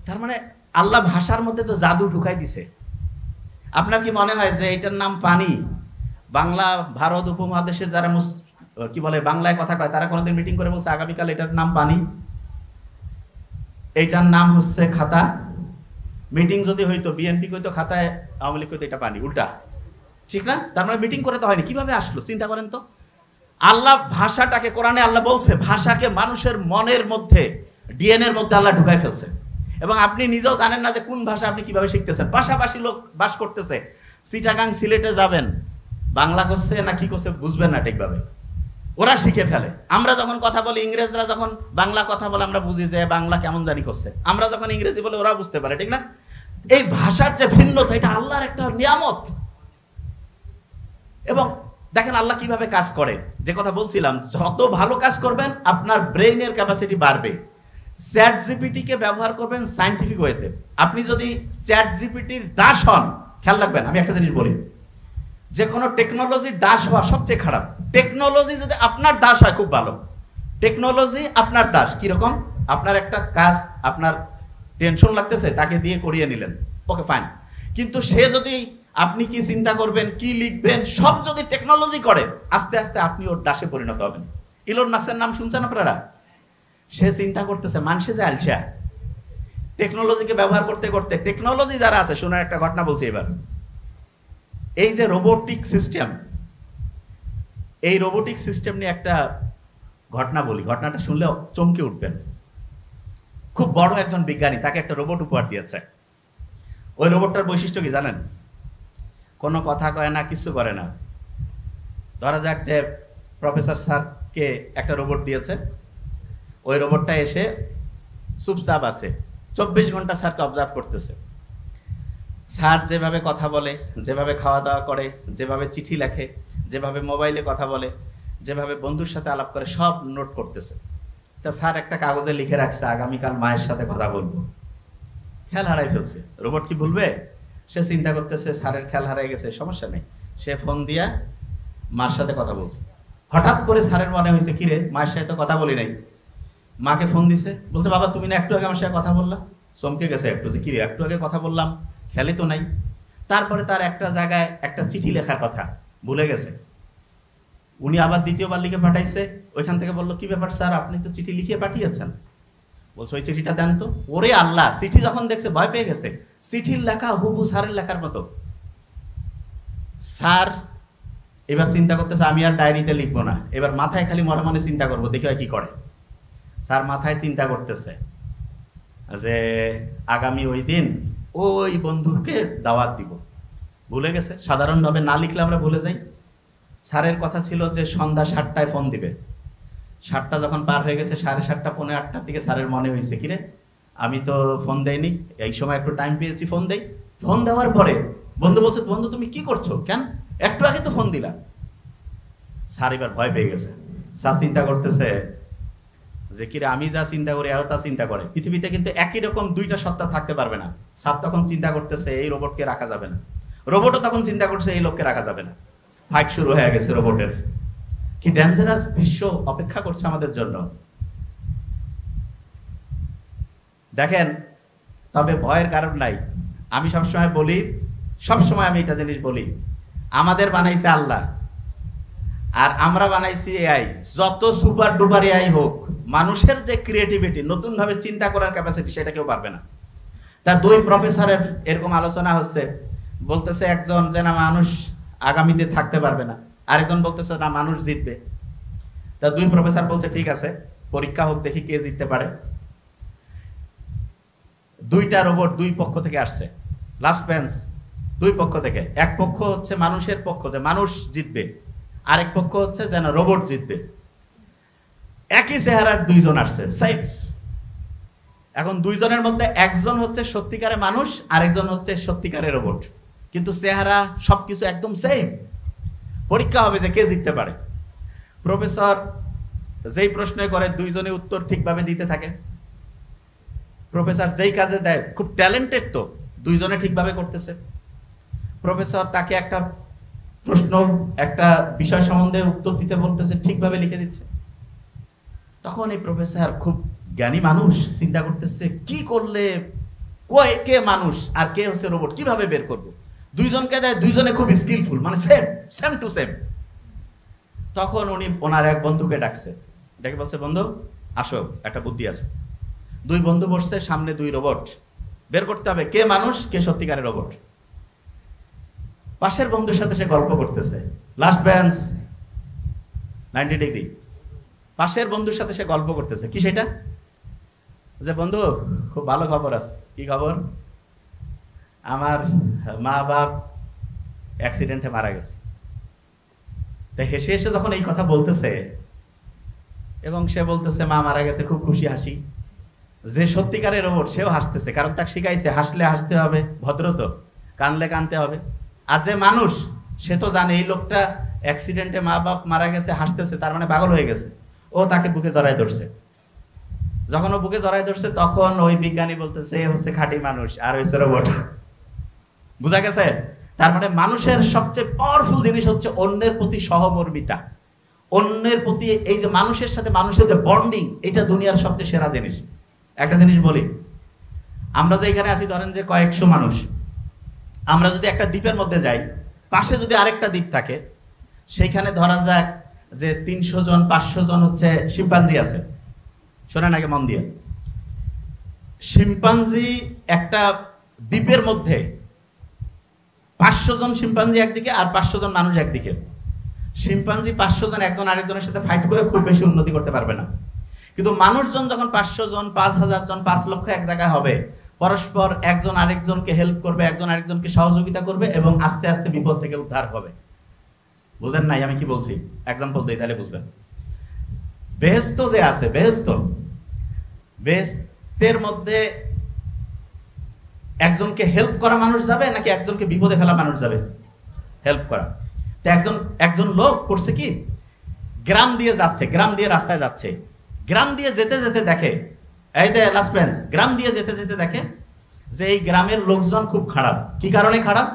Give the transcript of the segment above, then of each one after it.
তার মানে আল্লাহ ভাষার মধ্যে তো জাদু ঢুকাই দিছে। আপনার কি মনে হয় যে এটার নাম পানি, বাংলা ভারত উপমহাদেশের যারা কি বলে বাংলায় কথা কয় তারা কোনোদিন মিটিং করে বলছে আগামীকাল এটার নাম পানি, এইটার নাম হচ্ছে খাতা? মিটিং যদি হইতো বিএনপি কইতো খাতায়, আওয়ামী লীগ কইতো এটা পানি, উল্টা, ঠিক না? তার মানে মিটিং করে তো হয়নি, কিভাবে আসলো চিন্তা করেন তো। আল্লাহ ভাষাটাকে, কোরআনে আল্লাহ বলছে ভাষাকে মানুষের মনের মধ্যে, ডিএনএর মধ্যে আল্লাহ ঢুকাই ফেলছে। এবং আপনি নিজেও জানেন না যে কোন ভাষা আপনি কিভাবে শিখতেছেন। পাশাপাশি লোক বাস করতেছে, চিটাগাং সিলেটে যাবেন, বাংলা করছে না কি করছে বুঝবেন না ঠিকভাবে, ওরা শিখে ফেলে। আমরা যখন কথা বলি, ইংরেজরা যখন বাংলা কথা বলে আমরা বুঝি যে বাংলা কেমন জানি করছে, আমরা যখন ইংরেজি বলে ওরা বুঝতে পারে, ঠিক না? এই ভাষার যে ভিন্নতা, এটা আল্লাহর একটা নিয়ামত। এবং দেখেন আল্লাহ কিভাবে কাজ করে, যে কথা বলছিলাম, যত ভালো কাজ করবেন আপনার ব্রেইনের ক্যাপাসিটি বাড়বে। চ্যাট জিপিটিকে ব্যবহার করবেন সায়েন্টিফিক ওয়েতে। আপনি যদি চ্যাট জিপিটির দাস হন, খেয়াল রাখবেন, আমি একটা জিনিস বলি, যে কোনো টেকনোলজির দাস হওয়া সবচেয়ে খারাপ। টেকনোলজি যদি আপনার দাস হয় খুব ভালো। টেকনোলজি আপনার দাস কিরকম? আপনার একটা কাজ আপনার টেনশন লাগতেছে, তাকে দিয়ে করিয়ে নিলেন, ওকে ফাইন। কিন্তু সে যদি, আপনি কি চিন্তা করবেন, কি লিখবেন, সব যদি টেকনোলজি করে, আস্তে আস্তে আপনি ওর দাসে পরিণত হবেন। ইলন মাস্কের নাম শুনছেন আপনারা? সে চিন্তা করতেছে, মানুষে যে আলসা, টেকনোলজিকে ব্যবহার করতে করতে, টেকনোলজি যারা আছে, শোনার একটা ঘটনা বলছি এবার। এই যে রোবোটিক সিস্টেম, এই রোবোটিক সিস্টেম নিয়ে একটা ঘটনা বলি, ঘটনাটা শুনলে চমকে উঠবেন। খুব বড় একজন বিজ্ঞানী, তাকে একটা রোবট উপহার দিয়েছে। ওই রোবটটার বৈশিষ্ট্য কি জানেন? কোনো কথা কয় না, কিছু করে না। ধরা যাক যে প্রফেসর স্যারকে একটা রোবট দিয়েছে, ওই রোবটটা এসে চুপচাপ আছে, 24 ঘন্টা স্যারকে অবজার্ভ করতেছে। স্যার যেভাবে কথা বলে, যেভাবে খাওয়া দাওয়া করে, যেভাবে চিঠি লেখে, যেভাবে মোবাইলে কথা বলে, যেভাবে বন্ধুর সাথে আলাপ করে, সব নোট করতেছে। তা স্যার একটা কাগজে লিখে রাখছে, আগামীকাল মায়ের সাথে কথা বলবো। খেয়াল হারাই ফেলছে। রোবট কি ভুলবে? সে চিন্তা করতেছে স্যারের খেয়াল হারাই গেছে, সমস্যা নেই। সে ফোন দিয়া মার সাথে কথা বলছে। হঠাৎ করে স্যারের মনে হয়েছে, কিরে মায়ের সাথে তো কথা বলি নাই। মাকে ফোন দিছে, বলছে বাবা তুমি না একটু আগে আমার সাথে কথা বললা। চমকে গেছে একটু, যে কিরে একটু আগে কথা বললাম, খেয়ালই তো নাই। তারপরে তার একটা জায়গায় একটা চিঠি লেখার কথা ভুলে গেছে। উনি আবার দ্বিতীয়বার লিখে পাঠাইছে। ওইখান থেকে বললো, কি ব্যাপার স্যার, আপনি তো চিঠি লিখে পাঠিয়েছেন। বলছে ওই চিঠিটা দেন তো। ওরে আল্লাহ, চিঠি যখন দেখছে ভয় পেয়ে গেছে। চিঠির লেখা হুবহু স্যারের লেখার মতো। স্যার এবার চিন্তা করতেছে, আমি আর ডায়েরিতে লিখবো না, এবার মাথায় খালি মনে মনে চিন্তা করবো, দেখি হয় কি করে। স্যার মাথায় চিন্তা করতেছে যে আগামী ওই দিন ওই বন্ধুকে দাওয়াত দিব। ভুলে গেছে। সাধারণভাবে না লিখলে আমরা ভুলে যাই। স্যারের কথা ছিল যে সন্ধ্যা 7টায় ফোন দিবে। 7টা যখন পার হয়ে গেছে, 7:30 পৌনে 8টার দিকে স্যারের মনে হয়েছে, কিরে আমি তো ফোন দেইনি, এই সময় একটু টাইম পেয়েছি, ফোন দেই। ফোন দেওয়ার পরে বন্ধু বলছে, বন্ধু তুমি কি করছো, কেন একটু আগে তো ফোন দিলা। স্যার এবার ভয় পেয়ে গেছে। স্যার চিন্তা করতেছে যে কিরে আমি যা চিন্তা করি এও তা চিন্তা করে। পৃথিবীতে কিন্তু একই রকম দুইটা সত্তা থাকতে পারবে না। স্যার তখন চিন্তা করতেছে এই রোবটকে রাখা যাবে না, রোবটও তখন চিন্তা করছে এই লোককে রাখা যাবে না। ফাইট শুরু হয়ে গেছে রোবটের। কি ডেঞ্জারাস বিশ্ব অপেক্ষা করছে আমাদের জন্য দেখেন। তবে ভয়ের কারণ নাই। আমি সবসময় বলি, সবসময় আমি এটা জিনিস বলি, আমাদের বানাইছে আল্লাহ আর আমরা বানাইছি এআই। যত সুপার ডুপার এআই হোক, মানুষের যে ক্রিয়েটিভিটি, নতুন ভাবে চিন্তা করার ক্যাপাসিটি, সেটা কেউ পারবে না। তা দুই প্রফেসরের এরকম আলোচনা হচ্ছে, বলতেছে একজন যে না মানুষ আগামীতে থাকতে পারবে না, আরেকজন বলতেছে না মানুষ জিতবে। তা দুই প্রফেসর বলছে ঠিক আছে পরীক্ষা হোক, দেখি কে জিততে পারে। দুইটা রোবট দুই পক্ষ থেকে আসছে, লাস্ট বেঞ্চ দুই পক্ষ থেকে। এক পক্ষ হচ্ছে মানুষের পক্ষ, যে মানুষ জিতবে, আরেক পক্ষ হচ্ছে যেন রোবট জিতবে। একই চেহারার দুইজন আসছে, সেম। এখন দুইজনের মধ্যে একজন হচ্ছে সত্যিকারের মানুষ, আরেকজন হচ্ছে সত্যিকারের রোবট, কিন্তু চেহারা সবকিছু একদম সেম। পরীক্ষা হবে যে কে জিততে পারে। প্রফেসর যেই প্রশ্ন করে দুইজনে উত্তর ঠিকভাবে দিতে থাকে। প্রফেসর যেই কাজে দেয়, খুব ট্যালেন্টেড তো, দুইজনে ঠিকভাবে করতেছে। প্রফেসর তাকে একটা প্রশ্ন, একটা বিষয় সম্বন্ধে উত্তর দিতে বলতেছে, ঠিকভাবে লিখে দিচ্ছে। তখন এই প্রফেসর খুব জ্ঞানী মানুষ, চিন্তা করতেছে কি করলে কে মানুষ আর কে হচ্ছে রোবট, কিভাবে বের করব? দুইজনকে দেয়, দুইজনে খুব স্কিলফুল, মানে সেম টু সেম। তখন উনি ওনার এক বন্ধুকে ডাকছে, ডেকে বলছে, বন্ধু আসো, একটা বুদ্ধি আছে। দুই বন্ধু বসছে, সামনে দুই রোবট, বের করতে হবে কে মানুষ কে সত্যিকারের রোবট। পাশের বন্ধুর সাথে সে গল্প করতেছে, লাস্ট বেঞ্চ 90 ডিগ্রি। পাশের বন্ধুর সাথে সে গল্প করতেছে, কি সেটা? যে বন্ধু খুব ভালো খবর আছে। কি খবর? আমার মা বাপ অ্যাক্সিডেন্টে মারা গেছে। তাই হেসে হেসে যখন এই কথা বলতেছে এবং সে বলতেছে মা মারা গেছে, খুব খুশি হাসি, যে সত্যিকারের রোবট সেও হাসতেছে, কারণ তাকে শিখাইছে হাসলে হাসতে হবে, ভদ্র তো, কানলে কানতে হবে। আর যে মানুষ সে তো জানে এই লোকটা অ্যাক্সিডেন্টে মা বাপ মারা গেছে, হাসতেছে, তার মানে পাগল হয়ে গেছে। ও তাকে বুকে জড়ায় ধরছে। যখন ও বুকে জড়ায় ধরছে তখন ওই বিজ্ঞানী বলতেছে এ হচ্ছে খাঁটি মানুষ আর হচ্ছে রোবট। বুঝা গেছে? তার মানে মানুষের সবচেয়ে পাওয়ারফুল জিনিস হচ্ছে অন্যের প্রতি সহমর্মিতা, অন্যের প্রতি এই যে মানুষের সাথে মানুষের যে বন্ডিং, এটা দুনিয়ার সবচেয়ে সেরা জিনিস। একটা জিনিস বলি, আমরা যে এখানে আছি, ধরেন যে কয়েকশো মানুষ, আমরা যদি একটা দ্বীপের মধ্যে যাই, পাশে যদি আরেকটা দ্বীপ থাকে, সেইখানে ধরা যাক যে 300 জন 500 জন হচ্ছে শিম্পাঞ্জি আছে। শোনেন আগে মন দিয়ে, শিম্পাঞ্জি একটা দ্বীপের মধ্যে 500 জন শিম্পাঞ্জি একদিকে আর 500 জন মানুষ একদিকে। শিম্পাঞ্জি 500 জন একজন আরেকজনের সাথে ফাইট করে খুব বেশি উন্নতি করতে পারবে না, কিন্তু মানুষজন যখন 500 জন 5000 জন 5 লক্ষ এক জায়গায় হবে, পরস্পর একজন আরেকজনকে হেল্প করবে, একজন আরেকজনকে সহযোগিতা করবে এবং আস্তে আস্তে বিপদ থেকে উদ্ধার হবে। বুঝেন নাই আমি কি বলছি? এক্সাম্পল দিই তাহলে বুঝবেন। বেহেশত যে আছে, বেহেশতের মধ্যে একজনকে হেল্প করা মানুষ যাবে নাকি একজনকে বিপদে ফেলা মানুষ যাবে? হেল্প করা। তো একজন লোক করছে কি, গ্রাম দিয়ে যাচ্ছে, গ্রাম দিয়ে রাস্তায় যাচ্ছে, গ্রাম দিয়ে যেতে যেতে দেখে, এই যে লাস্ট বেঞ্চ, গ্রাম দিয়ে যেতে যেতে দেখে যে এই গ্রামের লোকজন খুব খারাপ। কি কারণে খারাপ?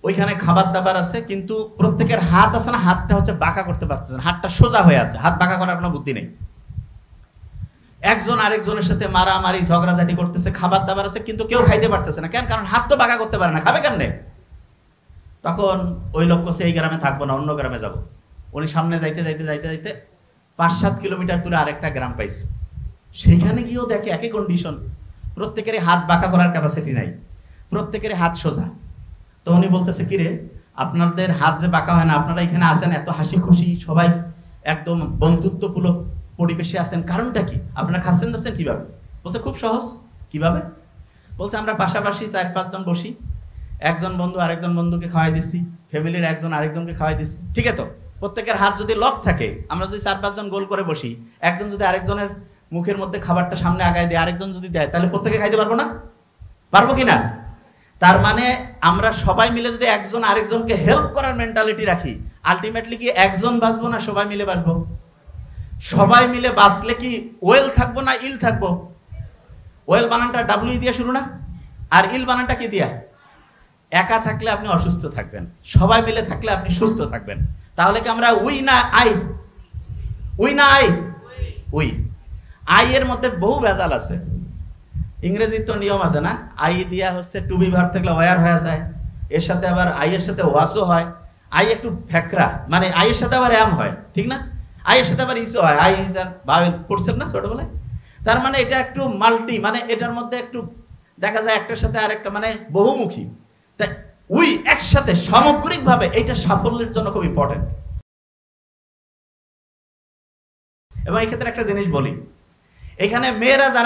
ওইখানে খাবার দাবার আছে কিন্তু প্রত্যেকের হাত আছে না, হাতটা হচ্ছে বাঁকা করতে পারতেছে না, হাতটা সোজা হয়ে আছে, হাত বাঁকা করার কোনো বুদ্ধি নেই। একজন আরেকজনের সাথে মারামারি ঝগড়াঝাটি করতেছে, খাবার দাবার আছে কিন্তু কেউ খাইতে পারতেছে না। কেন? কারণ হাত তো বাঁকা করতে পারে না, খাবে কেমনে? তখন ওই লোক বলছে এই গ্রামে থাকবো না, অন্য গ্রামে যাব। উনি সামনে যাইতে যাইতে যাইতে যাইতে 5-7 কিলোমিটার দূরে আরেকটা গ্রাম পাইছে। সেখানে গিয়েও দেখে একই কন্ডিশন, প্রত্যেকেরই হাত বাঁকা করার ক্যাপাসিটি নাই, প্রত্যেকেরই হাত সোজা। তো উনি বলতেছে কিরে, আপনাদের হাত যে বাঁকা হয় না, আপনারা এখানে আসেন এত হাসি খুশি, সবাই একদম বন্ধুত্বপূর্ণ পরিবেশে আছেন, কারণটা কি? আপনারা খাচ্ছেন দাচ্ছেন কিভাবে? বলছে খুব সহজ। কিভাবে? বলছে আমরা পাশাপাশি 4-5 জন বসি, একজন বন্ধু আরেকজন বন্ধুকে খাওয়াই দিচ্ছি, ফ্যামিলির একজন আরেকজনকে খাওয়াই দিচ্ছি, ঠিক আছে? তো প্রত্যেকের হাত যদি লক থাকে, আমরা যদি 4-5 জন গোল করে বসি, একজন যদি আরেকজনের মুখের মধ্যে খাবারটা সামনে আগায় দেয়, আরেকজন যদি দেয়, তাহলে প্রত্যেকে খাইতে পারবো না? পারবো কিনা? তার মানে আমরা সবাই মিলে যদি একজন আরেকজনকে হেল্প করার মেন্টালিটি রাখি, আলটিমেটলি কি একজন বাঁচবো না সবাই মিলে বাঁচবো? সবাই মিলে বাঁচলে কি ওয়েল থাকবো না ইল থাকবো? ওয়েল বানানটা ডাব্লিউ দিয়ে শুরু না, আর ইল বানানটা কি দিয়া? একা থাকলে আপনি অসুস্থ থাকবেন, সবাই মিলে থাকলে আপনি সুস্থ থাকবেন। তাহলে কি আমরা উই না আই? উই না আই? উই। আই এর মধ্যে বহু ভেজাল আছে। ইংরেজির তো নিয়ম আছে না, আই দিয়া হচ্ছে টু বি ভার্ব থাকলে ওয়ার হয়ে যায়, এর সাথে আবার আই এর সাথে ওয়াসও হয়। আই একটু ফ্যাকরা, মানে আই এর সাথে আবার এম হয়, ঠিক না? আই এর সাথে আবার ইসও হয়, আই ইজ আর ভাবেল পড়ছেন না ছোটবেলায়? তার মানে এটা একটু মাল্টি, মানে এটার মধ্যে একটু দেখা যায় একটার সাথে আরেকটা মানে বহুমুখী। তাই উই একসাথে সামগ্রিকভাবে এটা সাফল্যের জন্য খুব ইম্পর্টেন্ট। এবং এই ক্ষেত্রে একটা জিনিস বলি, এখানে মেয়েরা যারা